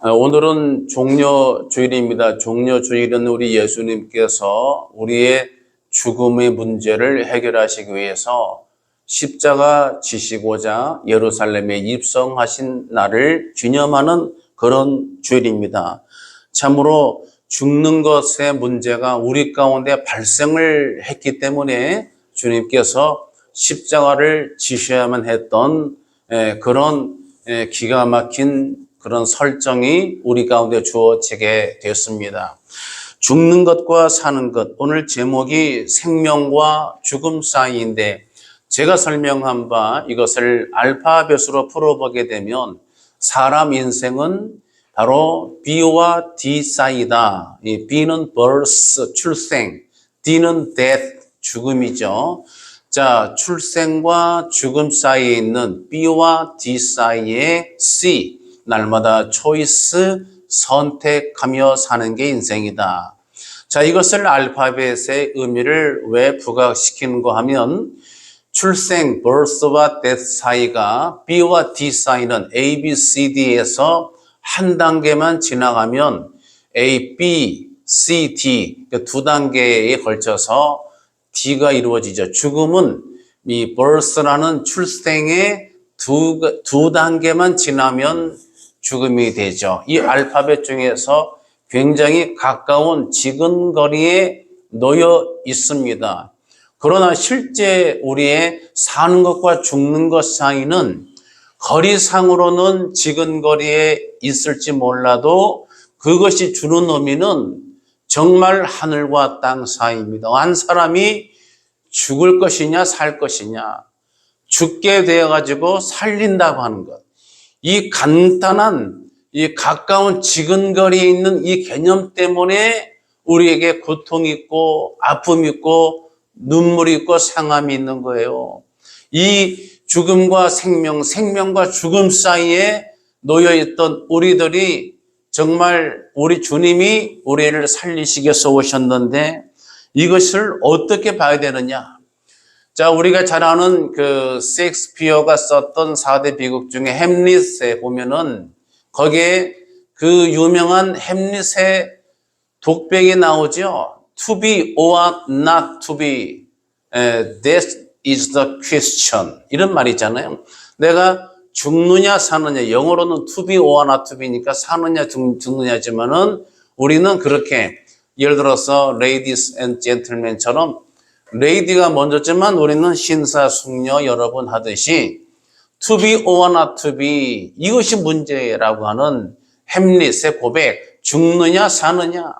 오늘은 종료주일입니다. 종료주일은 우리 예수님께서 우리의 죽음의 문제를 해결하시기 위해서 십자가 지시고자 예루살렘에 입성하신 날을 기념하는 그런 주일입니다. 참으로 죽는 것의 문제가 우리 가운데 발생을 했기 때문에 주님께서 십자가를 지셔야만 했던 그런 기가 막힌 그런 설정이 우리 가운데 주어지게 되었습니다. 죽는 것과 사는 것, 오늘 제목이 생명과 죽음 사이인데 제가 설명한 바 이것을 알파벳으로 풀어보게 되면 사람 인생은 바로 B와 D 사이다. 이 B는 birth, 출생, D는 death, 죽음이죠. 자, 출생과 죽음 사이에 있는 B와 D 사이에 C, 날마다 초이스, 선택하며 사는 게 인생이다. 자, 이것을 알파벳의 의미를 왜 부각시키는가 하면 출생, birth와 death 사이가 B와 D 사이는 A, B, C, D에서 한 단계만 지나가면 A, B, C, D 두 단계에 걸쳐서 D가 이루어지죠. 죽음은 이 birth라는 출생의 두 단계만 지나면 죽음이 되죠. 이 알파벳 중에서 굉장히 가까운 지근거리에 놓여 있습니다. 그러나 실제 우리의 사는 것과 죽는 것 사이는 거리상으로는 지근거리에 있을지 몰라도 그것이 주는 의미는 정말 하늘과 땅 사이입니다. 한 사람이 죽을 것이냐 살 것이냐, 죽게 되어가지고 살린다고 하는 것, 이 간단한 이 가까운 지근거리에 있는 이 개념 때문에 우리에게 고통이 있고 아픔이 있고 눈물이 있고 상함이 있는 거예요. 이 죽음과 생명, 생명과 죽음 사이에 놓여있던 우리들이 정말 우리 주님이 우리를 살리시기 위해서 오셨는데 이것을 어떻게 봐야 되느냐? 자, 우리가 잘 아는 그 셰익스피어가 썼던 4대 비극 중에 햄릿에 보면은 거기에 그 유명한 햄릿의 독백이 나오죠. To be or not to be, that is the question. 이런 말이 있잖아요. 내가 죽느냐 사느냐, 영어로는 to be or not to be니까 사느냐 죽느냐지만은 우리는 그렇게 예를 들어서 ladies and gentlemen처럼 레이디가 먼저지만 우리는 신사숙녀 여러분 하듯이 to be or not to be 이것이 문제라고 하는 햄릿의 고백, 죽느냐 사느냐,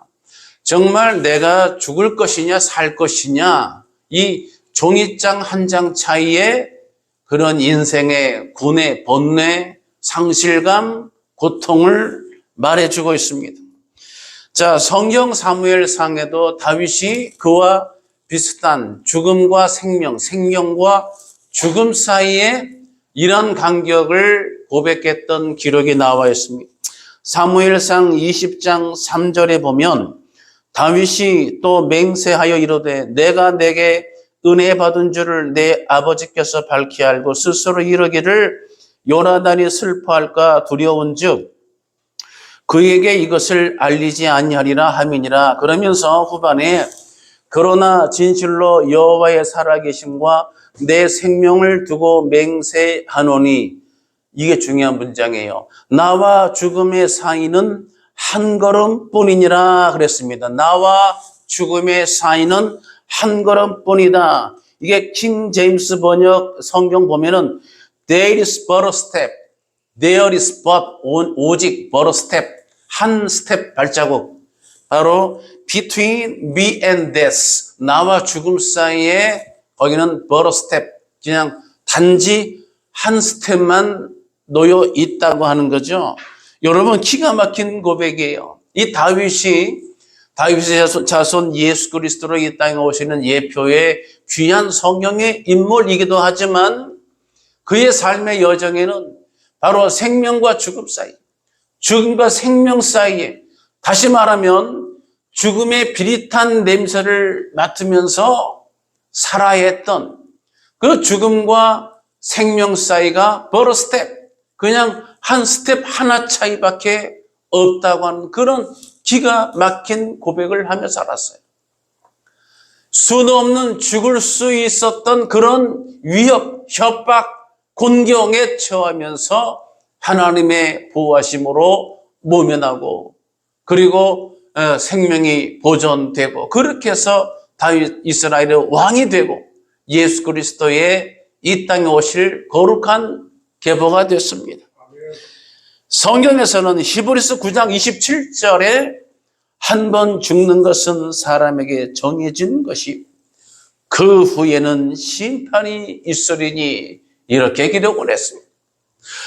정말 내가 죽을 것이냐 살 것이냐, 이 종이장 한 장 차이에 그런 인생의 고뇌, 번뇌, 상실감, 고통을 말해주고 있습니다. 자, 성경 사무엘상에도 다윗이 그와 비슷한 죽음과 생명, 생명과 죽음 사이에 이런 간격을 고백했던 기록이 나와 있습니다. 사무엘상 20장 3절에 보면 다윗이 또 맹세하여 이르되 내가 내게 은혜 받은 줄을 내 아버지께서 밝히 알고 스스로 이르기를 요나단이 슬퍼할까 두려운즉 그에게 이것을 알리지 아니하리라 함이니라. 그러면서 후반에 그러나 진실로 여호와의 살아계심과 내 생명을 두고 맹세하노니, 이게 중요한 문장이에요. 나와 죽음의 사이는 한 걸음뿐이니라 그랬습니다. 나와 죽음의 사이는 한 걸음뿐이다. 이게 킹 제임스 번역 성경 보면은 there is but a step, there is but 오직 but a step, 한 스텝 발자국, 바로 between me and death, 나와 죽음 사이에 거기는 but a step, 그냥 단지 한 스텝만 놓여 있다고 하는 거죠. 여러분, 기가 막힌 고백이에요. 이 다윗의 자손 예수 그리스도로 이 땅에 오시는 예표의 귀한 성령의 인물이기도 하지만 그의 삶의 여정에는 바로 생명과 죽음 사이, 죽음과 생명 사이에, 다시 말하면 죽음의 비릿한 냄새를 맡으면서 살아야 했던 그 죽음과 생명 사이가 but a step, 그냥 한 스텝 하나 차이밖에 없다고 하는 그런 기가 막힌 고백을 하며 살았어요. 수도 없는 죽을 수 있었던 그런 위협, 협박, 곤경에 처하면서 하나님의 보호하심으로 모면하고 그리고 생명이 보존되고 그렇게 해서 다윗 이스라엘의 왕이 되고 예수 그리스도의 이 땅에 오실 거룩한 계보가 됐습니다. 성경에서는 히브리서 9장 27절에 한 번 죽는 것은 사람에게 정해진 것이 그 후에는 심판이 있으리니 이렇게 기록을 했습니다.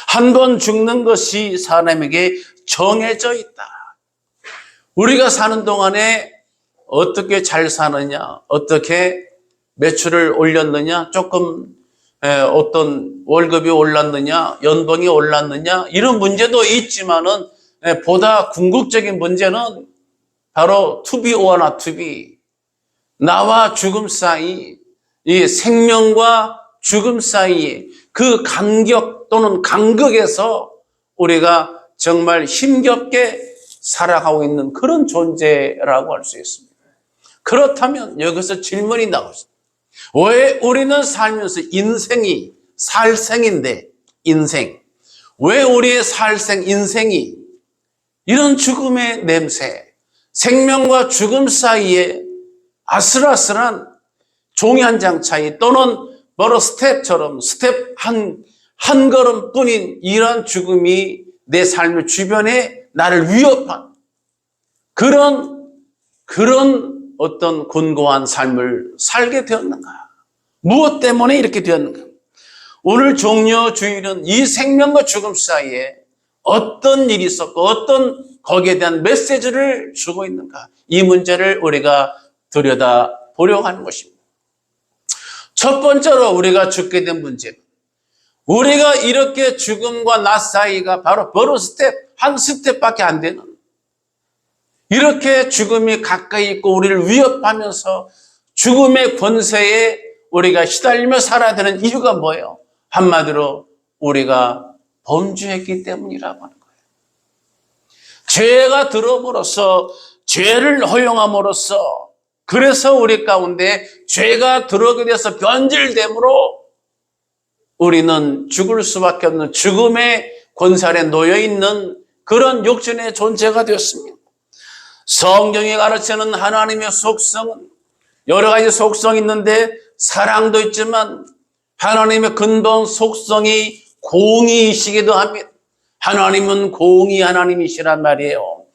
한 번 죽는 것이 사람에게 정해져 있다. 우리가 사는 동안에 어떻게 잘 사느냐, 어떻게 매출을 올렸느냐, 조금 어떤 월급이 올랐느냐, 연봉이 올랐느냐 이런 문제도 있지만은 보다 궁극적인 문제는 바로 to be or not to be, 나와 죽음 사이, 이 생명과 죽음 사이 그 간격 또는 간극에서 우리가 정말 힘겹게 살아가고 있는 그런 존재라고 할 수 있습니다. 그렇다면 여기서 질문이 나오죠. 왜 우리는 살면서 인생이 살생인데 인생, 왜 우리의 살생 인생이 이런 죽음의 냄새, 생명과 죽음 사이에 아슬아슬한 종이 한 장 차이 또는 바로 스텝처럼 스텝 한 걸음뿐인 이런 죽음이 내 삶의 주변에 나를 위협한 그런 어떤 곤고한 삶을 살게 되었는가? 무엇 때문에 이렇게 되었는가? 오늘 종려 주일은 이 생명과 죽음 사이에 어떤 일이 있었고 어떤 거기에 대한 메시지를 주고 있는가? 이 문제를 우리가 들여다보려고 하는 것입니다. 첫 번째로 우리가 죽게 된 문제는 우리가 이렇게 죽음과 나 사이가 바로 한 스텝밖에 안 되는 이렇게 죽음이 가까이 있고 우리를 위협하면서 죽음의 권세에 우리가 시달리며 살아야 되는 이유가 뭐예요? 한마디로 우리가 범죄했기 때문이라고 하는 거예요. 죄가 들어옴으로써 죄를 허용함으로써 그래서 우리 가운데 죄가 들어오게 돼서 변질됨으로 우리는 죽을 수밖에 없는 죽음의 권세 아래 놓여 있는 그런 육신의 존재가 되었습니다. 성경이 가르치는 하나님의 속성은 여러 가지 속성이 있는데 사랑도 있지만 하나님의 근본 속성이 공의이시기도 합니다. 하나님은 공의 하나님이시란 말이에요.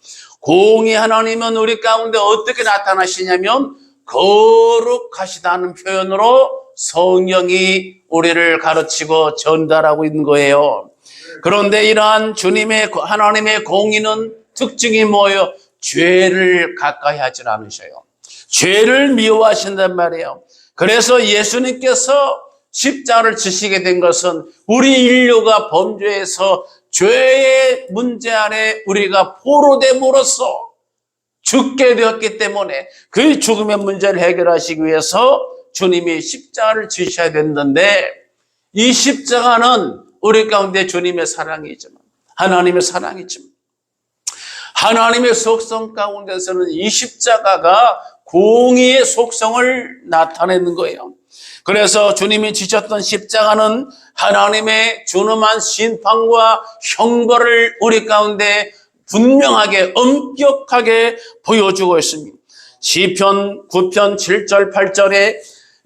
공의 하나님은 우리 가운데 어떻게 나타나시냐면 거룩하시다는 표현으로 성령이 우리를 가르치고 전달하고 있는 거예요. 그런데 이러한 하나님의 공의는 특징이 뭐예요? 죄를 가까이 하지 않으셔요. 죄를 미워하신단 말이에요. 그래서 예수님께서 십자가를 지시게 된 것은 우리 인류가 범죄해서 죄의 문제 안에 우리가 포로됨으로써 죽게 되었기 때문에 그 죽음의 문제를 해결하시기 위해서 주님이 십자가를 지셔야 됐는데 이 십자가는 우리 가운데 주님의 사랑이지만 하나님의 사랑이지만 하나님의 속성 가운데서는 이 십자가가 공의의 속성을 나타내는 거예요. 그래서 주님이 지셨던 십자가는 하나님의 준엄한 심판과 형벌을 우리 가운데 분명하게 엄격하게 보여주고 있습니다. 시편 9편 7절 8절에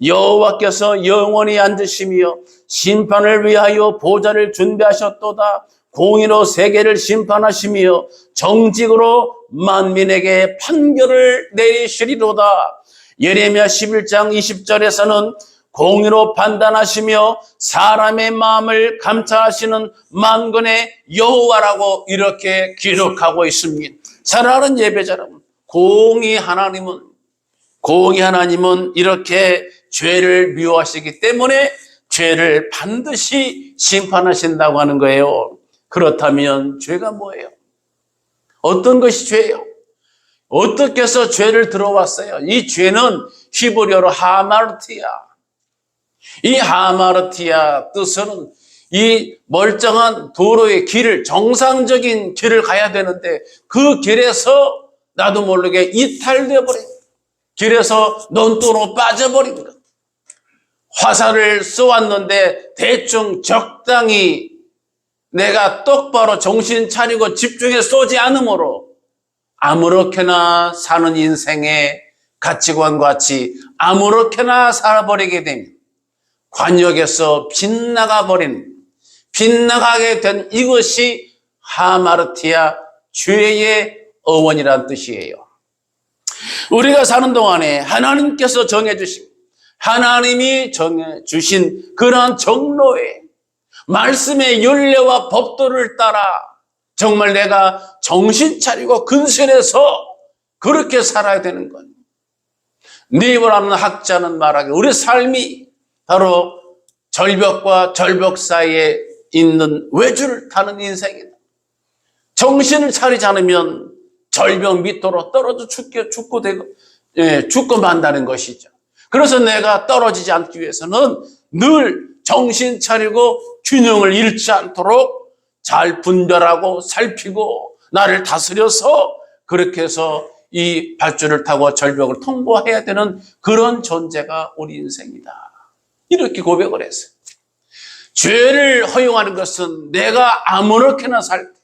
여호와께서 영원히 앉으시며 심판을 위하여 보좌를 준비하셨도다. 공의로 세계를 심판하시며 정직으로 만민에게 판결을 내리시리로다. 예레미야 11장 20절에서는 공의로 판단하시며 사람의 마음을 감찰하시는 만군의 여호와라고 이렇게 기록하고 있습니다. 사랑하는 예배자 여러분, 공의 하나님은 이렇게 죄를 미워하시기 때문에 죄를 반드시 심판하신다고 하는 거예요. 그렇다면 죄가 뭐예요? 어떤 것이 죄예요? 어떻게 해서 죄를 들어왔어요? 이 죄는 히브리어로 하마르티아. 이 하마르티아 뜻은 이 멀쩡한 도로의 길을, 정상적인 길을 가야 되는데 그 길에서 나도 모르게 이탈되어 버린, 길에서 논두로 빠져버린 것. 화살을 쏘았는데 대충 적당히 내가 똑바로 정신 차리고 집중해 쏘지 않으므로 아무렇게나 사는 인생의 가치관과 같이 아무렇게나 살아버리게 됩니다. 관역에서 빗나가게 된 이것이 하마르티아, 죄의 어원이라는 뜻이에요. 우리가 사는 동안에 하나님께서 정해주신, 하나님이 정해주신 그러한 정로에, 말씀의 윤례와 법도를 따라 정말 내가 정신 차리고 근신해서 그렇게 살아야 되는 거예요. 니브라는 학자는 말하기를 우리 삶이 바로 절벽과 절벽 사이에 있는 외줄을 타는 인생이다. 정신을 차리지 않으면 절벽 밑으로 떨어져 죽고 만다는 것이죠. 그래서 내가 떨어지지 않기 위해서는 늘 정신 차리고 균형을 잃지 않도록 잘 분별하고 살피고 나를 다스려서 그렇게 해서 이 밧줄을 타고 절벽을 통과해야 되는 그런 존재가 우리 인생이다. 이렇게 고백을 했어요. 죄를 허용하는 것은 내가 아무렇게나 살 때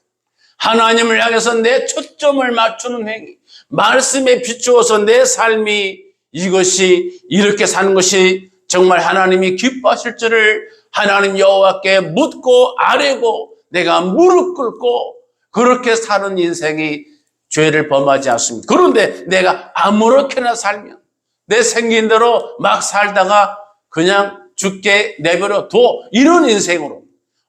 하나님을 향해서 내 초점을 맞추는 행위, 말씀에 비추어서 내 삶이 이것이 이렇게 사는 것이 정말 하나님이 기뻐하실 줄을 하나님 여호와께 묻고 아뢰고 내가 무릎 꿇고 그렇게 사는 인생이 죄를 범하지 않습니다. 그런데 내가 아무렇게나 살면 내 생긴 대로 막 살다가 그냥 죽게 내버려 둬, 이런 인생으로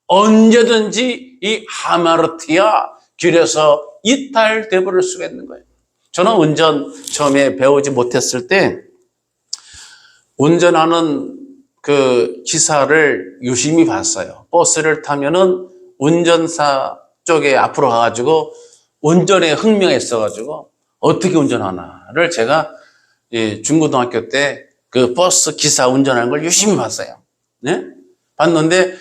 언제든지 이 하마르티아 길에서 이탈돼 버릴 수가 있는 거예요. 저는 운전 처음에 배우지 못했을 때 운전하는 그 기사를 유심히 봤어요. 버스를 타면은 운전사 쪽에 앞으로 가가지고 운전에 흥미가 있어가지고 어떻게 운전하나를 제가 중고등학교 때 그 버스 기사 운전하는 걸 유심히 봤어요. 네? 봤는데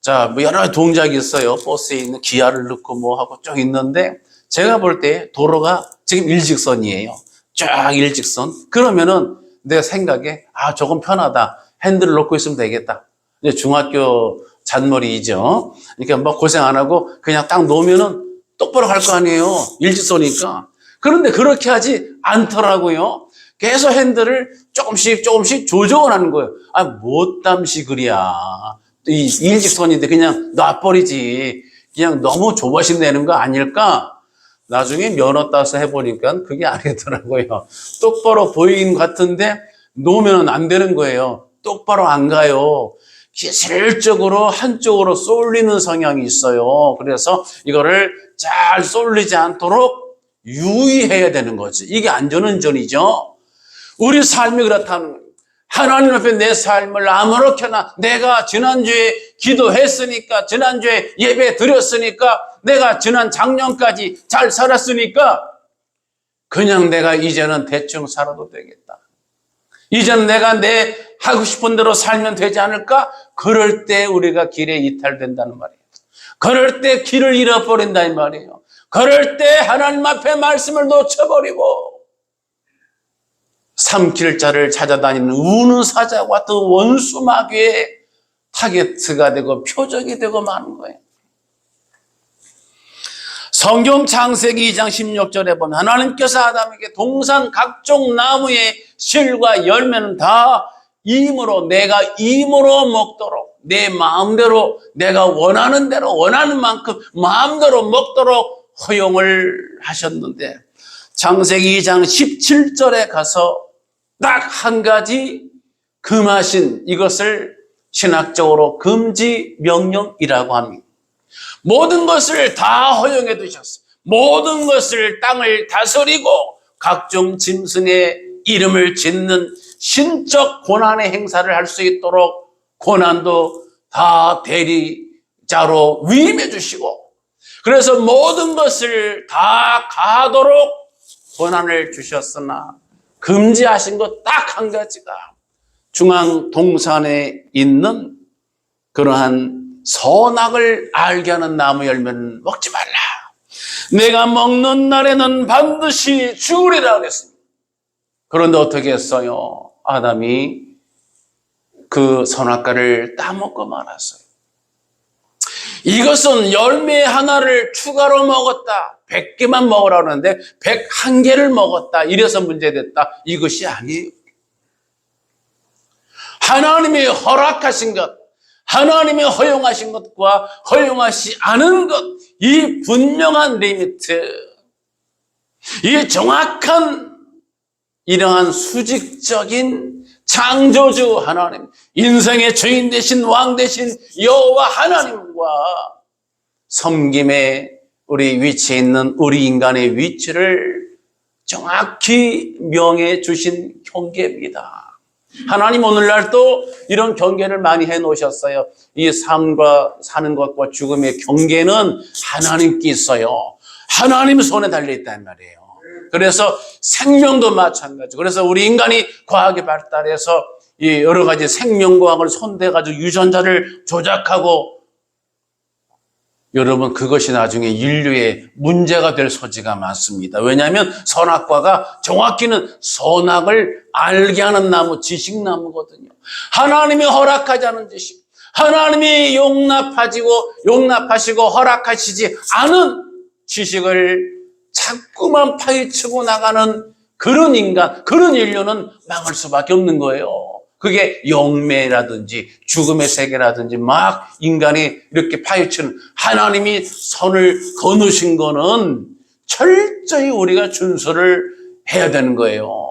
자, 뭐 여러 가지 동작이 있어요. 버스에 있는 기아를 넣고 뭐 하고 쭉 있는데 제가 볼 때 도로가 지금 일직선이에요. 쫙 일직선. 그러면은 내 생각에 조금 편하다. 핸들을 놓고 있으면 되겠다. 이제 중학교 잔머리이죠. 그러니까 뭐 고생 안 하고 그냥 딱 놓으면은 똑바로 갈 거 아니에요. 일직선이니까. 그런데 그렇게 하지 않더라고요. 계속 핸들을 조금씩 조정을 하는 거예요. 못담시 그리야. 이 일직선인데 그냥 놔버리지. 그냥 너무 조바심 내는 거 아닐까? 나중에 면허 따서 해보니까 그게 아니더라고요. 똑바로 보이긴 같은데 놓으면 안 되는 거예요. 똑바로 안 가요. 기술적으로 한쪽으로 쏠리는 성향이 있어요. 그래서 이거를 잘 쏠리지 않도록 유의해야 되는 거지. 이게 안전운전이죠. 우리 삶이 그렇다는 거예요. 하나님 앞에 내 삶을 아무렇게나 내가 지난주에 기도했으니까, 지난주에 예배 드렸으니까, 내가 지난 작년까지 잘 살았으니까 그냥 내가 이제는 대충 살아도 되겠다. 이제는 내가 내 하고 싶은 대로 살면 되지 않을까? 그럴 때 우리가 길에 이탈된다는 말이에요. 그럴 때 길을 잃어버린다는 말이에요. 그럴 때 하나님 앞에 말씀을 놓쳐버리고 삼킬자를 찾아다니는 우는 사자와 같은 원수 마귀의 타겟트가 되고 표적이 되고 마는 거예요. 성경 창세기 2장 16절에 보면 하나님께서 아담에게 동산 각종 나무의 실과 열매는 다 내가 임으로 먹도록 내 마음대로 내가 원하는 대로 원하는 만큼 마음대로 먹도록 허용을 하셨는데 창세기 2장 17절에 가서 딱 한 가지 금하신 이것을 신학적으로 금지 명령이라고 합니다. 모든 것을 다 허용해 두셨어요. 모든 것을 땅을 다스리고 각종 짐승의 이름을 짓는 신적 고난의 행사를 할 수 있도록 고난도 다 대리자로 위임해 주시고 그래서 모든 것을 다 가도록 고난을 주셨으나 금지하신 것 딱 한 가지가 중앙 동산에 있는 그러한 선악을 알게 하는 나무 열매는 먹지 말라. 내가 먹는 날에는 반드시 죽으리라 그랬습니다. 그런데 어떻게 했어요? 아담이 그 선악과를 따먹고 말았어요. 이것은 열매 하나를 추가로 먹었다. 100개만 먹으라고 하는데 101개를 먹었다. 이래서 문제됐다. 이것이 아니에요. 하나님이 허락하신 것, 하나님이 허용하신 것과 허용하지 않은 것, 이 분명한 리미트, 이 정확한 이러한 수직적인 창조주 하나님, 인생의 주인 되신 왕 되신 여호와 하나님과 섬김에 우리 위치에 있는 우리 인간의 위치를 정확히 명해 주신 경계입니다. 하나님 오늘날 또 이런 경계를 많이 해 놓으셨어요. 이 삶과 사는 것과 죽음의 경계는 하나님께 있어요. 하나님 손에 달려있단 말이에요. 그래서 생명도 마찬가지고, 그래서 우리 인간이 과학이 발달해서 이 여러 가지 생명과학을 손대가지고 유전자를 조작하고, 여러분 그것이 나중에 인류의 문제가 될 소지가 많습니다. 왜냐하면 선악과가 정확히는 선악을 알게 하는 나무, 지식나무거든요. 하나님이 허락하지 않은 지식, 하나님이 용납하시고 허락하시지 않은 지식을 자꾸만 파헤치고 나가는 그런 인간, 그런 인류는 망할 수밖에 없는 거예요. 그게 영매라든지 죽음의 세계라든지 막 인간이 이렇게 파헤치는, 하나님이 선을 거두신 거는 철저히 우리가 준수를 해야 되는 거예요.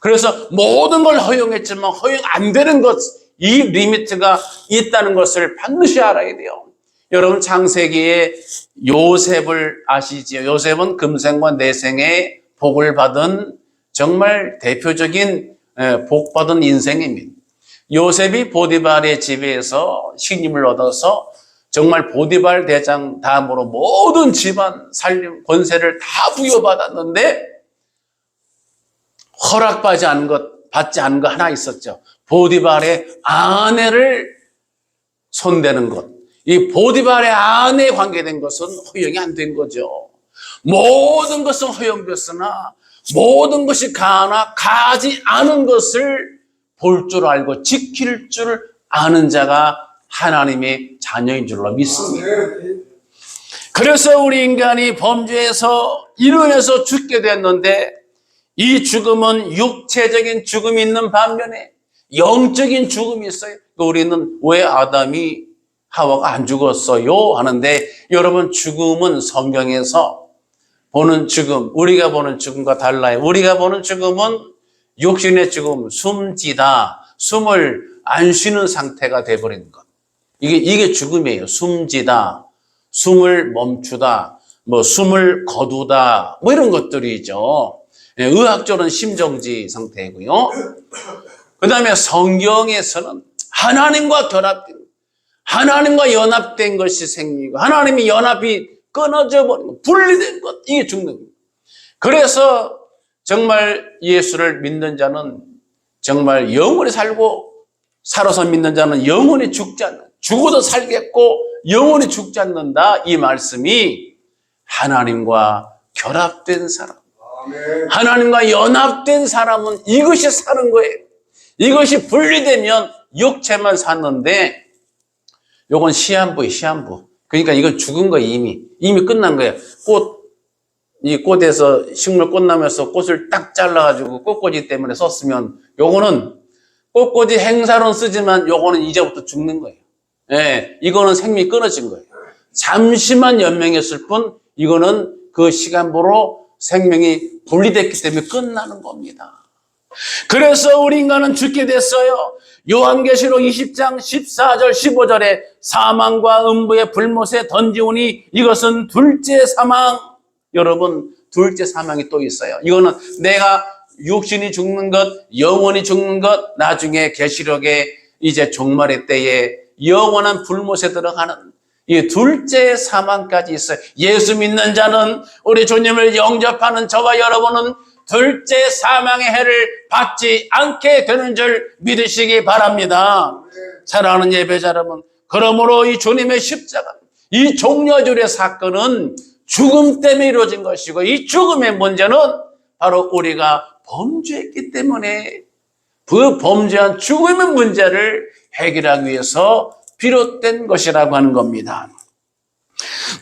그래서 모든 걸 허용했지만 허용 안 되는 것, 이 리미트가 있다는 것을 반드시 알아야 돼요. 여러분 창세기에 요셉을 아시지요? 요셉은 금생과 내생에 복을 받은 정말 대표적인 복받은 인생입니다. 요셉이 보디발의 집에서 식림을 얻어서 정말 보디발 대장 다음으로 모든 집안 살림 권세를 다 부여받았는데 허락받지 않은 거 하나 있었죠. 보디발의 아내를 손대는 것. 이 보디발의 아내에 관계된 것은 허용이 안 된 거죠. 모든 것은 허용됐으나 모든 것이 가나 가지 않은 것을 볼 줄 알고 지킬 줄 아는 자가 하나님의 자녀인 줄로 믿습니다. 그래서 우리 인간이 범죄에서 이로 인해서 죽게 됐는데, 이 죽음은 육체적인 죽음이 있는 반면에 영적인 죽음이 있어요. 우리는 왜 아담이 하와가 안 죽었어요? 하는데, 여러분 죽음은 성경에서 보는 죽음, 우리가 보는 죽음과 달라요. 우리가 보는 죽음은 육신의 죽음, 숨지다, 숨을 안 쉬는 상태가 돼버리는 것. 이게 죽음이에요. 숨지다, 숨을 멈추다, 숨을 거두다, 이런 것들이죠. 의학적으로는 심정지 상태고요. 그 다음에 성경에서는 하나님과 결합된, 하나님과 연합된 것이 생명이고, 하나님이 연합이 끊어져 버린 것, 분리된 것, 이게 죽는 겁니다. 그래서 정말 예수를 믿는 자는 정말 영원히 살고, 살아서 믿는 자는 영원히 죽지 않는다. 죽어도 살겠고 영원히 죽지 않는다. 이 말씀이 하나님과 결합된 사람, 하나님과 연합된 사람은 이것이 사는 거예요. 이것이 분리되면 육체만 샀는데, 요건 시한부예요, 시한부. 그러니까 이건 죽은 거예요, 이미 끝난 거예요. 이 꽃에서 식물 꽃나무에서 꽃을 딱 잘라가지고 꽃꽂이 때문에 썼으면, 요거는 꽃꽂이 행사로는 쓰지만 요거는 이제부터 죽는 거예요. 예, 이거는 생명이 끊어진 거예요. 잠시만 연명했을 뿐, 이거는 그 시간부로 생명이 분리됐기 때문에 끝나는 겁니다. 그래서 우리 인간은 죽게 됐어요. 요한계시록 20장 14절 15절에 사망과 음부의 불못에 던지오니 이것은 둘째 사망. 여러분, 둘째 사망이 또 있어요. 이거는 내가 육신이 죽는 것, 영혼이 죽는 것, 나중에 계시록에 이제 종말의 때에 영원한 불못에 들어가는 이 둘째 사망까지 있어요. 예수 믿는 자는, 우리 주님을 영접하는 저와 여러분은 둘째 사망의 해를 받지 않게 되는 줄 믿으시기 바랍니다. 사랑하는 예배자 여러분, 그러므로 이 주님의 십자가, 이 종려주일의 사건은 죽음 때문에 이루어진 것이고, 이 죽음의 문제는 바로 우리가 범죄했기 때문에 그 범죄한 죽음의 문제를 해결하기 위해서 비롯된 것이라고 하는 겁니다.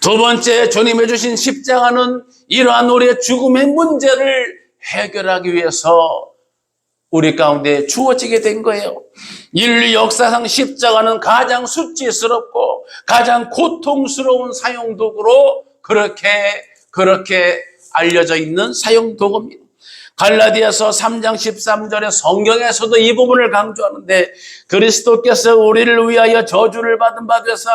두 번째, 주님이 주신 십자가는 이러한 우리의 죽음의 문제를 해결하기 위해서 우리 가운데 주어지게 된 거예요. 인류 역사상 십자가는 가장 수치스럽고 가장 고통스러운 사용도구로 그렇게 알려져 있는 사용도구입니다. 갈라디아서 3장 13절에 성경에서도 이 부분을 강조하는데, 그리스도께서 우리를 위하여 저주를 받은 바 되사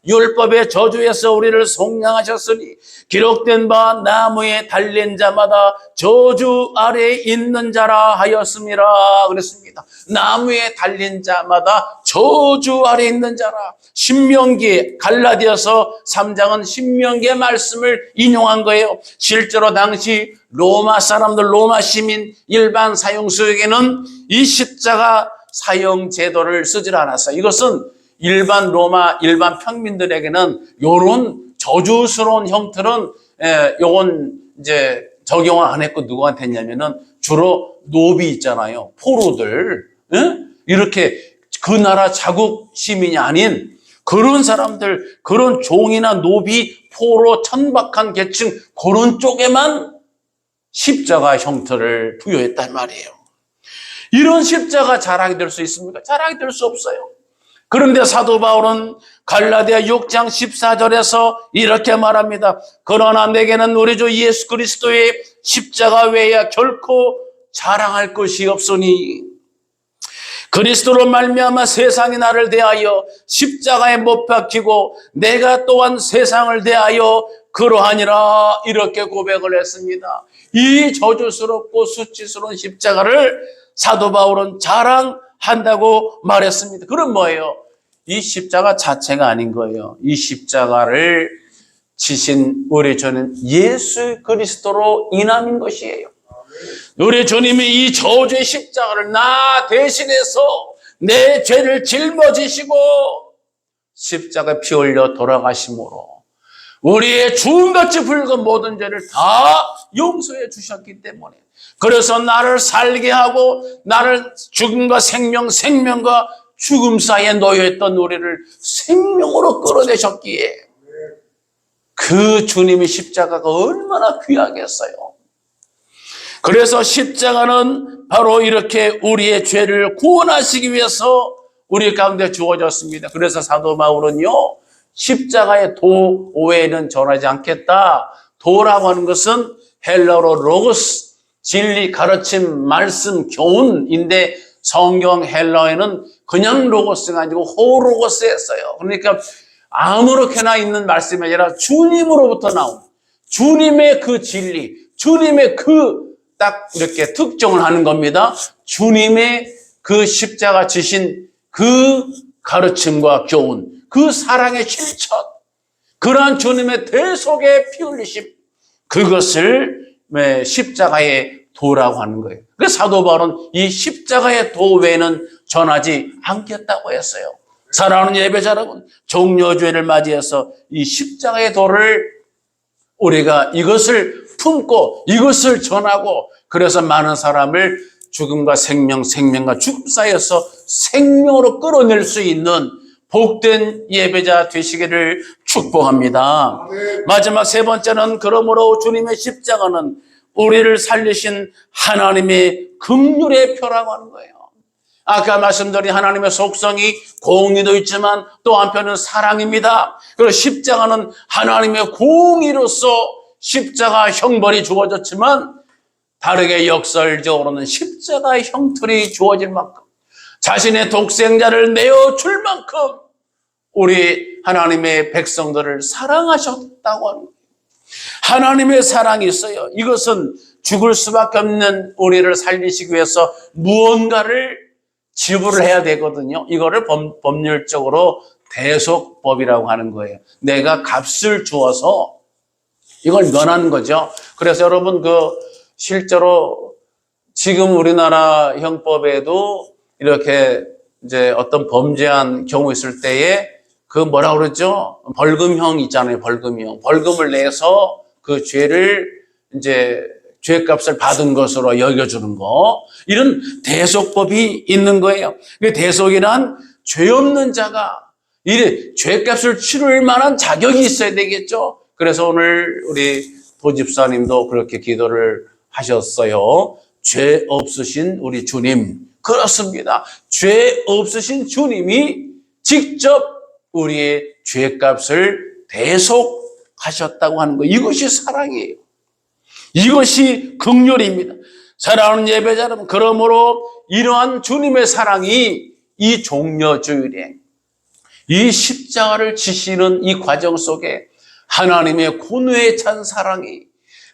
율법의 저주에서 우리를 속량하셨으니 기록된 바 나무에 달린 자마다 저주 아래에 있는 자라 하였습니다. 그랬습니다. 나무에 달린 자마다 저주 아래에 있는 자라. 신명기, 갈라디아서 3장은 신명기의 말씀을 인용한 거예요. 실제로 당시 로마 사람들, 로마 시민, 일반 사용수에게는 이 십자가 사용 제도를 쓰질 않았어요. 이것은 일반 평민들에게는 요런 저주스러운 형태는 요건 이제 적용을 안 했고, 누구한테 했냐면은 주로 노비 있잖아요. 포로들. 이렇게 그 나라 자국 시민이 아닌 그런 사람들, 그런 종이나 노비, 포로, 천박한 계층, 그런 쪽에만 십자가 형태를 부여했단 말이에요. 이런 십자가 자랑이 될 수 있습니까? 자랑이 될 수 없어요. 그런데 사도 바울은 갈라디아 6장 14절에서 이렇게 말합니다. 그러나 내게는 우리 주 예수 그리스도의 십자가 외에 결코 자랑할 것이 없으니 그리스도로 말미암아 세상이 나를 대하여 십자가에 못 박히고 내가 또한 세상을 대하여 그러하니라, 이렇게 고백을 했습니다. 이 저주스럽고 수치스러운 십자가를 사도 바울은 자랑한다고 말했습니다. 그럼 뭐예요? 이 십자가 자체가 아닌 거예요. 이 십자가를 지신 우리 주는 예수 그리스도로 인함인 것이에요. 우리 주님이 이 저주의 십자가를 나 대신해서 내 죄를 짊어지시고 십자가에 피 흘려 돌아가심으로 우리의 주음같이 붉은 모든 죄를 다 용서해 주셨기 때문에, 그래서 나를 살게 하고 나를 죽음과 생명과 죽음 사이에 놓여있던 우리를 생명으로 끌어내셨기에 그 주님의 십자가가 얼마나 귀하겠어요. 그래서 십자가는 바로 이렇게 우리의 죄를 구원하시기 위해서 우리 가운데 주어졌습니다. 그래서 사도 바울은요, 십자가의 도 외에는 전하지 않겠다. 도라고 하는 것은 헬라어로 로고스, 진리, 가르침, 말씀, 교훈인데 성경 헬라어에는 그냥 로고스가 아니고 호로고스였어요. 그러니까 아무렇게나 있는 말씀이 아니라 주님으로부터 나온 주님의 그 진리, 주님의 그 딱 이렇게 특정을 하는 겁니다. 주님의 그 십자가 지신 그 가르침과 교훈, 그 사랑의 실천, 그러한 주님의 대속의 피 흘리심, 그것을 십자가의 도라고 하는 거예요. 그래서 사도 바울은 이 십자가의 도 외에는 전하지 않겠다고 했어요. 사랑하는 예배자 여러분, 종려주일을 맞이해서 이 십자가의 도를 우리가 이것을 품고 이것을 전하고, 그래서 많은 사람을 죽음과 생명과 죽음 사이에서 생명으로 끌어낼 수 있는 복된 예배자 되시기를 축복합니다. 마지막 세 번째는, 그러므로 주님의 십자가는 우리를 살리신 하나님의 긍휼의 표라고 하는 거예요. 아까 말씀드린 하나님의 속성이 공의도 있지만 또 한편은 사랑입니다. 그리고 십자가는 하나님의 공의로서 십자가 형벌이 주어졌지만, 다르게 역설적으로는 십자가의 형틀이 주어질 만큼, 자신의 독생자를 내어줄 만큼 우리 하나님의 백성들을 사랑하셨다고 하는 거예요. 하나님의 사랑이 있어요. 이것은 죽을 수밖에 없는 우리를 살리시기 위해서 무언가를 지불을 해야 되거든요. 이거를 법률적으로 대속법이라고 하는 거예요. 내가 값을 주어서 이걸 면하는 거죠. 그래서 여러분, 실제로 지금 우리나라 형법에도 이렇게 이제 어떤 범죄한 경우 있을 때에 그 뭐라 그러죠? 벌금형 있잖아요. 벌금형. 벌금을 내서 그 죄를 이제 죄값을 받은 것으로 여겨주는 거. 이런 대속법이 있는 거예요. 대속이란 죄 없는 자가 이 죄값을 치를 만한 자격이 있어야 되겠죠. 그래서 오늘 우리 도집사님도 그렇게 기도를 하셨어요. 죄 없으신 우리 주님. 그렇습니다. 죄 없으신 주님이 직접 우리의 죄값을 대속하셨다고 하는 거. 이것이 사랑이에요. 이것이 긍휼입니다. 사랑하는 예배자 여러분, 그러므로 이러한 주님의 사랑이 이 종려주일에 이 십자가를 지시는 이 과정 속에 하나님의 고뇌에 찬 사랑이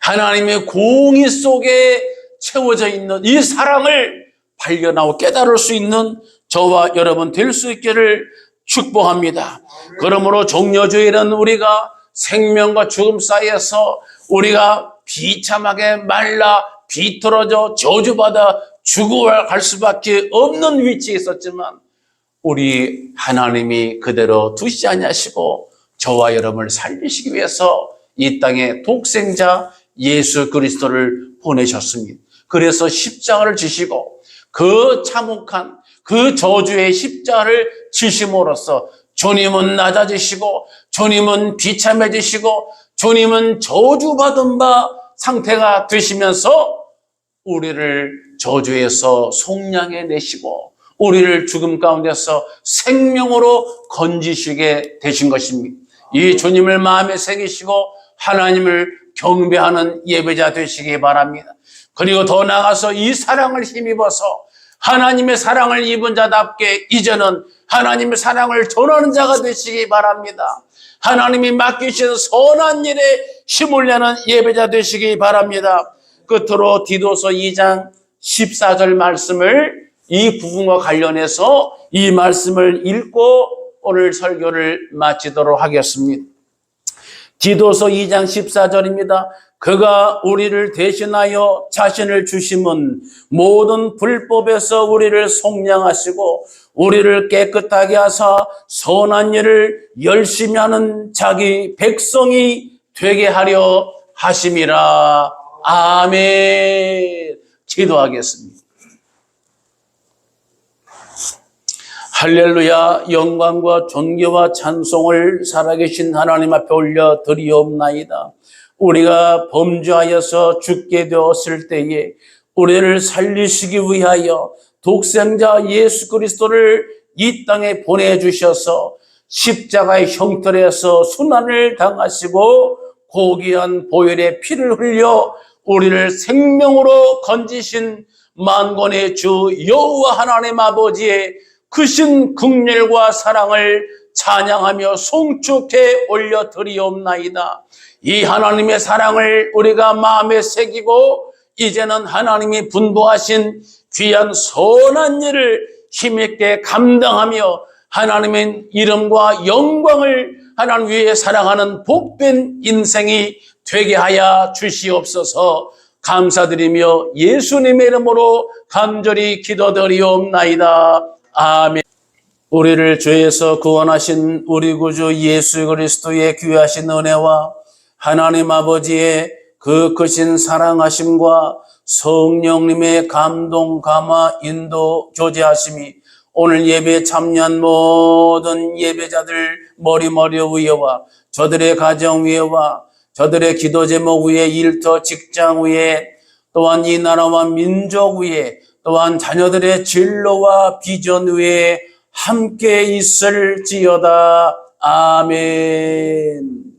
하나님의 공의 속에 채워져 있는 이 사랑을 발견하고 깨달을 수 있는 저와 여러분 될 수 있기를 축복합니다. 그러므로 종려주일은 우리가 생명과 죽음 사이에서 우리가 비참하게 말라 비틀어져 저주받아 죽어갈 수밖에 없는 위치에 있었지만 우리 하나님이 그대로 두시지 아니하시고 저와 여러분을 살리시기 위해서 이 땅에 독생자 예수 그리스도를 보내셨습니다. 그래서 십자가를 지시고 그 참혹한 그 저주의 십자가를 지심으로써 주님은 낮아지시고 주님은 비참해지시고 주님은 저주받은 바 상태가 되시면서 우리를 저주에서 속량해 내시고 우리를 죽음 가운데서 생명으로 건지시게 되신 것입니다. 이 주님을 마음에 새기시고 하나님을 경배하는 예배자 되시기 바랍니다. 그리고 더 나아가서 이 사랑을 힘입어서 하나님의 사랑을 입은 자답게 이제는 하나님의 사랑을 전하는 자가 되시기 바랍니다. 하나님이 맡기신 선한 일에 힘을 내는 예배자 되시기 바랍니다. 끝으로 디도서 2장 14절 말씀을 이 부분과 관련해서 이 말씀을 읽고 오늘 설교를 마치도록 하겠습니다. 디도서 2장 14절입니다. 그가 우리를 대신하여 자신을 주심은 모든 불법에서 우리를 속량하시고 우리를 깨끗하게 하사 선한 일을 열심히 하는 자기 백성이 되게 하려 하심이라. 아멘. 기도하겠습니다. 할렐루야. 영광과 존귀와 찬송을 살아계신 하나님 앞에 올려 드리옵나이다. 우리가 범죄하여서 죽게 되었을 때에 우리를 살리시기 위하여 독생자 예수 그리스도를 이 땅에 보내주셔서 십자가의 형틀에서 순환을 당하시고 고귀한 보혈의 피를 흘려 우리를 생명으로 건지신 만군의 주 여호와 하나님 아버지의 크신 긍휼과 사랑을 찬양하며 송축해 올려드리옵나이다. 이 하나님의 사랑을 우리가 마음에 새기고 이제는 하나님이 분부하신 귀한 선한 일을 힘있게 감당하며 하나님의 이름과 영광을 하나님 위해 살아가는 복된 인생이 되게 하여 주시옵소서. 감사드리며 예수님의 이름으로 간절히 기도드리옵나이다. 아멘. 우리를 죄에서 구원하신 우리 구주 예수 그리스도의 귀하신 은혜와 하나님 아버지의 그 크신 사랑하심과 성령님의 감동, 감화, 인도, 교제하심이 오늘 예배에 참여한 모든 예배자들 머리머리 위에와 저들의 가정 위에와 저들의 기도 제목 위에 일터 직장 위에 또한 이 나라와 민족 위에 또한 자녀들의 진로와 비전 위에 함께 있을지어다. 아멘.